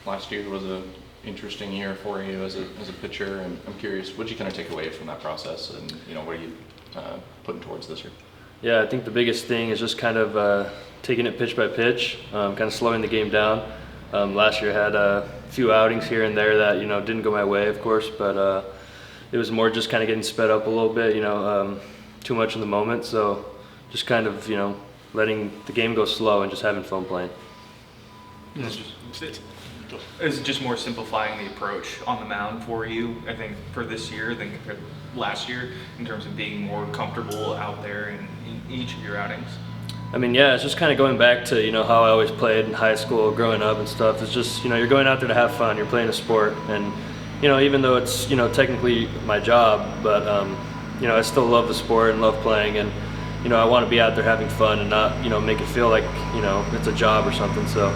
last year was a interesting year for you as a pitcher, and I'm curious, what did you kind of take away from that process, and what are you putting towards this year? Yeah, I think the biggest thing is just kind of taking it pitch by pitch, kind of slowing the game down. Last year I had a few outings here and there that didn't go my way, of course, but it was more just kind of getting sped up a little bit, too much in the moment. So just kind of letting the game go slow and just having fun playing. It's just more simplifying the approach on the mound for you, I think, for this year than compared to last year, in terms of being more comfortable out there in each of your outings. I mean, yeah, it's just kind of going back to how I always played in high school, growing up and stuff. It's just you're going out there to have fun. You're playing a sport, and even though it's technically my job, but I still love the sport and love playing, and I want to be out there having fun and not make it feel like it's a job or something. So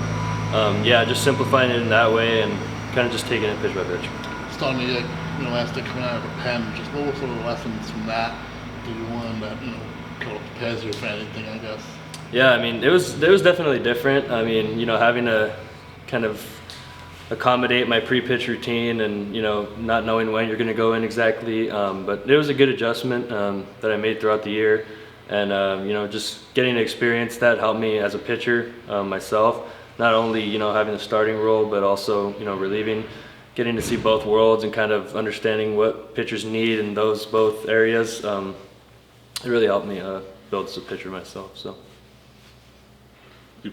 yeah, just simplifying it in that way and kind of just taking it pitch by pitch. Starting the year, last day coming out of a pen, just what were sort of the lessons from that do you learn that kind of prepares you for anything, I guess? Yeah, I mean, it was definitely different. I mean, having to kind of accommodate my pre-pitch routine and not knowing when you're going to go in exactly, but it was a good adjustment that I made throughout the year, and just getting to experience that helped me as a pitcher myself. Not only having the starting role, but also relieving, getting to see both worlds and kind of understanding what pitchers need in those both areas. It really helped me build as a pitcher myself. So. You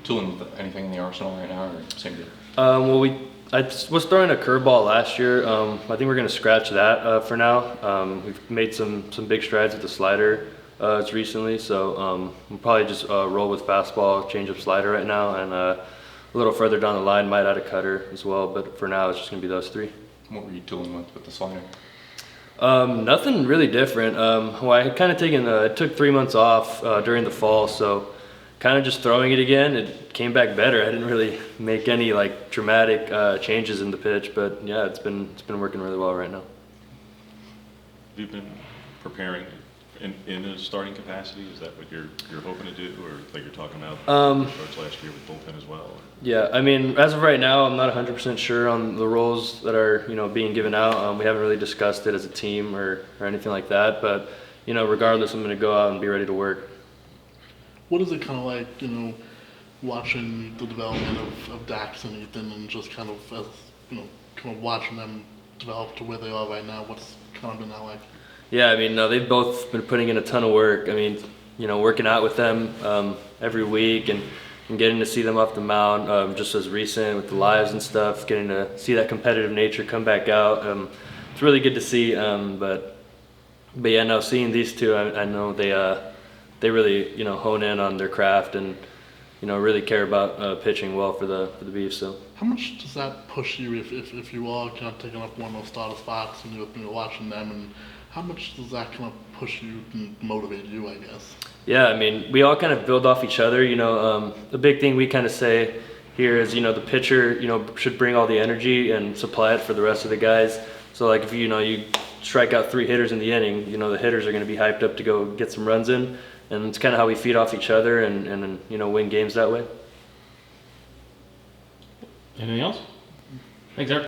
tooling with anything in the arsenal right now, or same deal? Well, I was throwing a curveball last year. I think we're going to scratch that for now. We've made some big strides with the slider recently, so we'll probably just roll with fastball, change up slider right now, and a little further down the line might add a cutter as well. But for now, it's just going to be those three. What were you tooling with the slider? Nothing really different. Well, I had kind of I took 3 months off during the fall, so kind of just throwing it again. It came back better. I didn't really make any dramatic changes in the pitch, but yeah, it's been working really well right now. Have you been preparing in a starting capacity? Is that what you're hoping to do, or like you're talking about starts last year with bullpen as well? Or? Yeah, I mean, as of right now, I'm not 100% sure on the roles that are being given out. We haven't really discussed it as a team or anything like that, but regardless, I'm going to go out and be ready to work. What is it kind of like, watching the development of Dax and Ethan, and just kind of as kind of watching them develop to where they are right now? What's kind of been that like? Yeah, I mean, they've both been putting in a ton of work. I mean, working out with them every week and getting to see them off the mound just as recent with the lives and stuff, getting to see that competitive nature come back out. It's really good to see. But yeah, no, seeing these two, I know they really hone in on their craft and really care about pitching well for the Beavs. So how much does that push you if you are kind of taking up one of those starter spots and you're watching them, and how much does that kind of push you and motivate you, I guess? Yeah, I mean, we all kind of build off each other. The big thing we kind of say here is the pitcher should bring all the energy and supply it for the rest of the guys. So like if you strike out 3 hitters in the inning, the hitters are going to be hyped up to go get some runs in. And it's kind of how we feed off each other and win games that way. Anything else? Thanks, Eric.